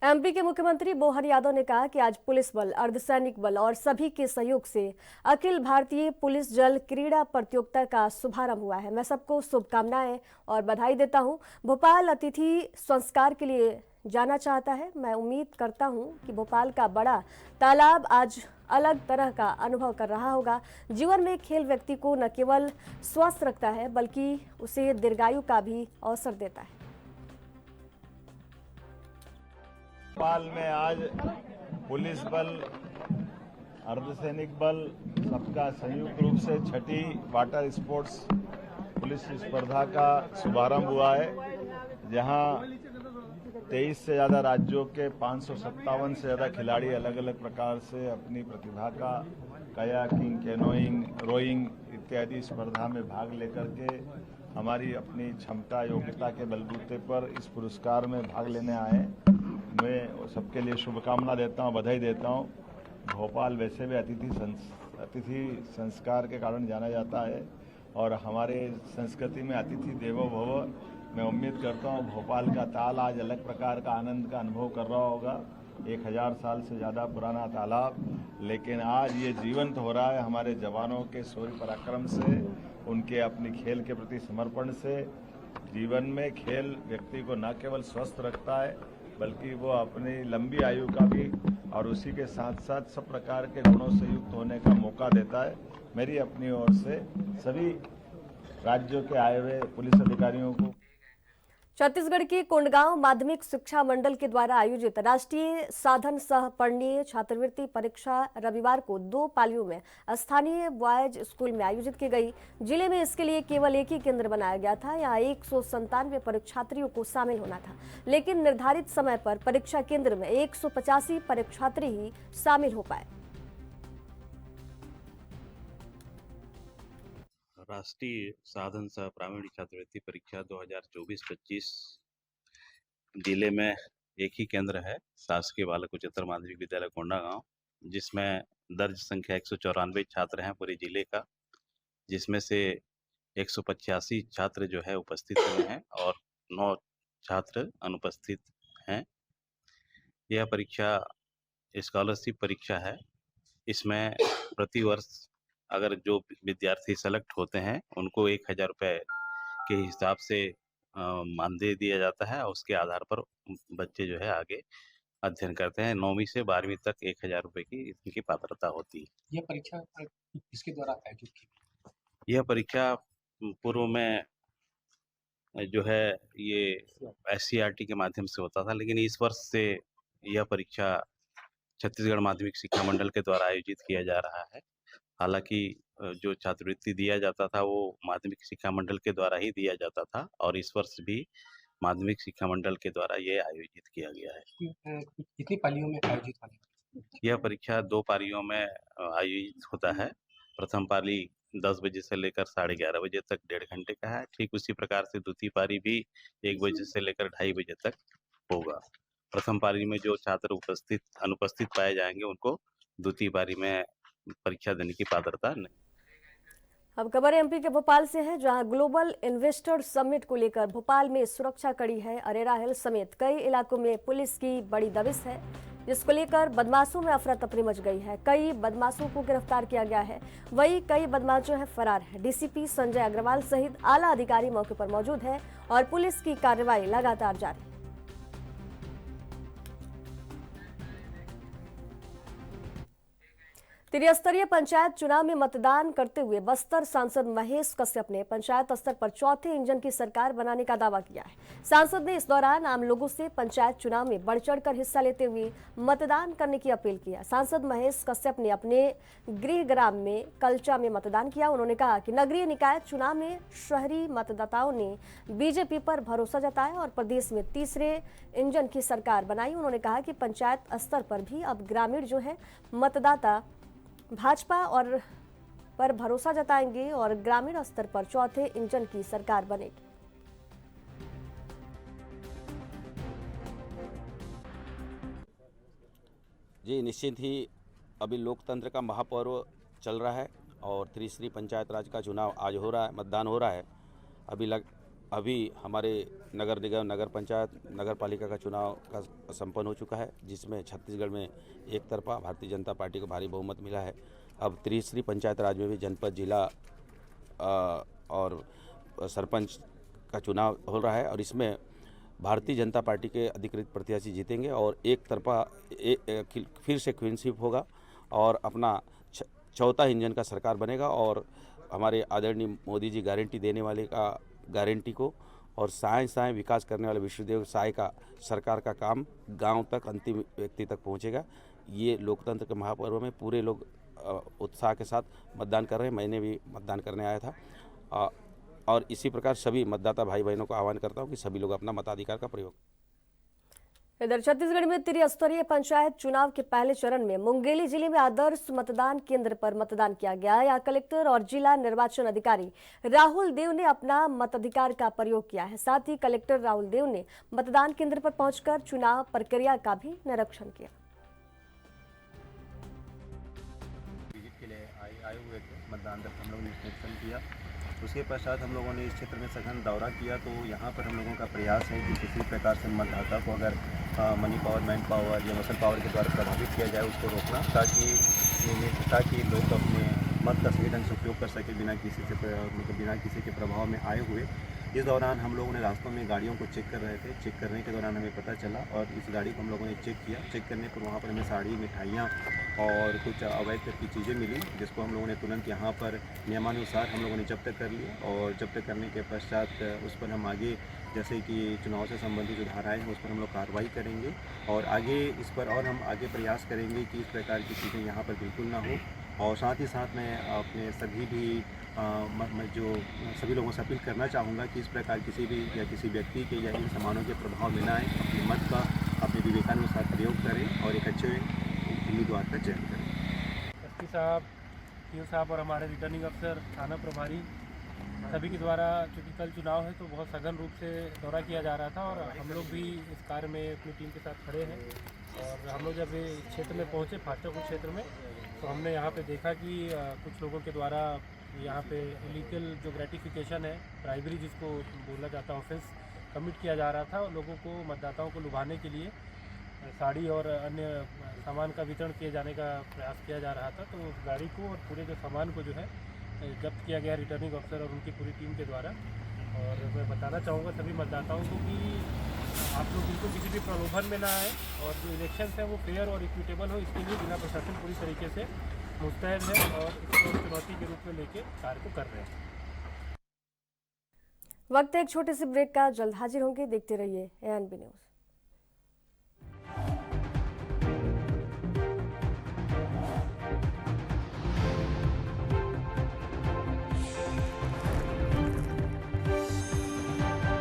MP के मुख्यमंत्री मोहन यादव ने कहा कि आज पुलिस बल, अर्धसैनिक बल और सभी के सहयोग से अखिल भारतीय पुलिस जल क्रीड़ा प्रतियोगिता का शुभारंभ हुआ है। मैं सबको शुभकामनाएं और बधाई देता हूं। भोपाल अतिथि संस्कार के लिए जाना चाहता है। मैं उम्मीद करता हूं कि भोपाल का बड़ा तालाब आज अलग तरह का अनुभव कर रहा होगा। जीवन में खेल व्यक्ति को न केवल स्वस्थ रखता है बल्कि उसे दीर्घायु का भी अवसर देता है। भोपाल में आज पुलिस बल, अर्धसैनिक बल सबका संयुक्त रूप से छठी वाटर स्पोर्ट्स पुलिस स्पर्धा का शुभारंभ हुआ है, जहां 23 से ज़्यादा राज्यों के 557 से ज़्यादा खिलाड़ी अलग अलग प्रकार से अपनी प्रतिभा का कयाकिंग, कैनोइंग, रोइंग इत्यादि स्पर्धा में भाग लेकर के हमारी अपनी क्षमता योग्यता के बलबूते पर इस पुरस्कार में भाग लेने आए। मैं सबके लिए शुभकामना देता हूं, बधाई देता हूं। भोपाल वैसे भी अतिथि संस्कार के कारण जाना जाता है और हमारे संस्कृति में अतिथि देवो भव। मैं उम्मीद करता हूं भोपाल का ताल आज अलग प्रकार का आनंद का अनुभव कर रहा होगा। 1000 साल से ज़्यादा पुराना तालाब, लेकिन आज ये जीवंत हो रहा है हमारे जवानों के शौर्य पराक्रम से, उनके अपनी खेल के प्रति समर्पण से। जीवन में खेल व्यक्ति को न केवल स्वस्थ रखता है बल्कि वो अपनी लंबी आयु का भी और उसी के साथ साथ सब प्रकार के गुणों से युक्त होने का मौका देता है। मेरी अपनी ओर से सभी राज्यों के आए हुए पुलिस अधिकारियों को छत्तीसगढ़ के कोंडगांव माध्यमिक शिक्षा मंडल के द्वारा आयोजित राष्ट्रीय साधन सह पढ़नीय छात्रवृत्ति परीक्षा रविवार को 2 पालियों में स्थानीय बॉयज स्कूल में आयोजित की गई। जिले में इसके लिए केवल एक ही केंद्र बनाया गया था। यहाँ 197 परीक्षार्थियों को शामिल होना था, लेकिन निर्धारित समय पर परीक्षा केंद्र में 185 परीक्षार्थी ही शामिल हो पाए। राष्ट्रीय साधन सह प्रावीण्य छात्रवृत्ति परीक्षा 2024-25 जिले में एक ही केंद्र है, शासकीय बालक उच्चतर माध्यमिक विद्यालय कोंडागांव, जिसमें दर्ज संख्या 194 छात्र हैं पूरे जिले का, जिसमें से 185 छात्र जो है उपस्थित हुए हैं और 9 छात्र अनुपस्थित हैं। यह परीक्षा स्कॉलरशिप परीक्षा है। इसमें प्रतिवर्ष अगर जो विद्यार्थी सेलेक्ट होते हैं उनको 1000 रुपये के हिसाब से मानदेय दिया जाता है और उसके आधार पर बच्चे जो है आगे अध्ययन करते हैं। 9वीं से 12वीं तक 1000 रुपये की इनकी पात्रता होती है। यह परीक्षा किसके द्वारा आयोजित की? यह परीक्षा पूर्व में जो है ये SCERT के माध्यम से होता था, लेकिन इस वर्ष से यह परीक्षा छत्तीसगढ़ माध्यमिक शिक्षा मंडल के द्वारा आयोजित किया जा रहा है। हालांकि जो छात्रवृत्ति दिया जाता था वो माध्यमिक शिक्षा मंडल के द्वारा ही दिया जाता था और इस वर्ष भी माध्यमिक शिक्षा मंडल के द्वारा ये आयोजित किया गया है। कितनी पालियों में आयोजित होने? यह परीक्षा 2 पारियों में आयोजित होता है। प्रथम पाली 10 बजे से लेकर 11:30 बजे तक 1.5 घंटे का है। ठीक उसी प्रकार से द्वितीय पारी भी 1 बजे से लेकर 2:30 बजे तक होगा। प्रथम पारी में जो छात्र अनुपस्थित पाए जाएंगे उनको द्वितीय पारी में परीक्षा देने की पात्रता नहीं। अब खबर एमपी के भोपाल से है, जहां ग्लोबल इन्वेस्टर समिट को लेकर भोपाल में सुरक्षा कड़ी है। अरेरा हिल समेत कई इलाकों में पुलिस की बड़ी दबिश है, जिसको लेकर बदमाशों में अफरा तफरी मच गई है। कई बदमाशों को गिरफ्तार किया गया है, वहीं कई बदमाश जो है फरार है। डीसीपी संजय अग्रवाल सहित आला अधिकारी मौके पर मौजूद है और पुलिस की कार्रवाई लगातार जारी है। त्रिस्तरीय पंचायत चुनाव में मतदान करते हुए बस्तर सांसद महेश कश्यप ने पंचायत स्तर पर चौथे इंजन की सरकार बनाने का दावा किया है। सांसद ने इस दौरान आम लोगों से पंचायत चुनाव में बढ़ चढ़कर हिस्सा लेते हुए मतदान करने की अपील की है। सांसद महेश कश्यप ने अपने गृह ग्राम में कलचा में मतदान किया। उन्होंने कहा कि नगरीय निकाय चुनाव में शहरी मतदाताओं ने बीजेपी पर भरोसा जताया और प्रदेश में तीसरे इंजन की सरकार बनाई। उन्होंने कहा कि पंचायत स्तर पर भी अब ग्रामीण जो है मतदाता भाजपा और पर भरोसा जताएंगे और ग्रामीण स्तर पर चौथे इंजन की सरकार बनेगी। जी निश्चित ही अभी लोकतंत्र का महापर्व चल रहा है और त्रिस्तरीय पंचायत राज का चुनाव आज हो रहा है, मतदान हो रहा है। अभी अभी हमारे नगर निगम, नगर पंचायत, नगर पालिका का चुनाव का संपन्न हो चुका है, जिसमें छत्तीसगढ़ में एक तरफा भारतीय जनता पार्टी को भारी बहुमत मिला है। अब त्रिस्तरीय पंचायत राज में भी जनपद, जिला और सरपंच का चुनाव हो रहा है और इसमें भारतीय जनता पार्टी के अधिकृत प्रत्याशी जीतेंगे और एक तरफा फिर से क्वीन स्वीप होगा और अपना चौथा इंजन का सरकार बनेगा और हमारे आदरणीय मोदी जी गारंटी देने वाले का गारंटी को और साए विकास करने वाले विश्वदेव साय का सरकार का काम गांव तक, अंतिम व्यक्ति तक पहुंचेगा। ये लोकतंत्र के महापर्व में पूरे लोग उत्साह के साथ मतदान कर रहे हैं। मैंने भी मतदान करने आया था और इसी प्रकार सभी मतदाता भाई बहनों को आह्वान करता हूं कि सभी लोग अपना मताधिकार का प्रयोग। इधर छत्तीसगढ़ में त्रिस्तरीय पंचायत चुनाव के पहले चरण में मुंगेली जिले में आदर्श मतदान केंद्र पर मतदान किया गया। यहाँ कलेक्टर और जिला निर्वाचन अधिकारी राहुल देव ने अपना मताधिकार का प्रयोग किया है। साथ ही कलेक्टर राहुल देव ने मतदान केंद्र पर पहुंचकर चुनाव प्रक्रिया का भी निरीक्षण किया। विजिट के लिए आए हुए थे, मतदान दल हम लोगों ने निरीक्षण किया। उसके पश्चात हम लोगों ने इस क्षेत्र में सघन दौरा किया। तो यहाँ पर हम लोगों का प्रयास है कि किसी प्रकार से मतदाता को अगर मनी पावर, मैन पावर या मसल पावर के द्वारा प्रभावित किया जाए, उसको रोकना, ताकि लोग अपने मत का सही ढंग से उपयोग कर सके बिना किसी के प्रभाव में आए हुए। इस दौरान हम लोगों ने रास्तों में गाड़ियों को चेक कर रहे थे। चेक करने के दौरान हमें पता चला और इस गाड़ी को हम लोगों ने चेक किया। चेक करने पर वहाँ पर हमें साड़ी, मिठाइयाँ और कुछ अवैध की चीज़ें मिली, जिसको हम लोगों ने तुरंत यहाँ पर नियमानुसार हम लोगों ने जब्त कर लिया। और जब्त करने के पश्चात उस पर हम आगे, जैसे कि चुनाव से संबंधित जो धाराएँ हैं, उस पर हम लोग कार्रवाई करेंगे और आगे इस पर और हम आगे प्रयास करेंगे कि इस प्रकार की चीज़ें यहाँ पर बिल्कुल ना हो। और साथ ही साथ मैं अपने सभी लोगों से अपील करना चाहूँगा कि इस प्रकार किसी व्यक्ति के या इन सामानों के प्रभाव में न आए, अपने मत का अपने विवेकानुसार प्रयोग करें और एक अच्छे उम्मीदवार का चयन करें। एसपी साहब, पीओ साहब और हमारे रिटर्निंग अफसर, थाना प्रभारी सभी के द्वारा, चूँकि कल चुनाव है तो बहुत सघन रूप से दौरा किया जा रहा था और हम लोग भी इस कार्य में अपनी टीम के साथ खड़े हैं। और हम लोग जब क्षेत्र में पहुँचे, फाटकपुर क्षेत्र में, तो हमने यहाँ पे देखा कि कुछ लोगों के द्वारा यहाँ पे इलीगल जो ग्रेटिफिकेशन है, ब्राइबरी जिसको बोला जाता है, ऑफेंस कमिट किया जा रहा था। लोगों को, मतदाताओं को लुभाने के लिए साड़ी और अन्य सामान का वितरण किए जाने का प्रयास किया जा रहा था। तो उस गाड़ी को और पूरे जो सामान को जो है जब्त किया गया रिटर्निंग अफसर और उनकी पूरी टीम के द्वारा। और मैं बताना चाहूँगा सभी मतदाताओं को कि आप लोग बिल्कुल किसी भी प्रलोभन में ना आए और जो इलेक्शन है वो फेयर और इक्विटेबल हो, इसके लिए जिला प्रशासन पूरी तरीके से मुस्तैद है और इसको चुनौती के रूप में लेके कार्य को कर रहे हैं। वक्त एक छोटे से ब्रेक का, जल्द हाजिर होंगे। देखते रहिए ANB न्यूज़।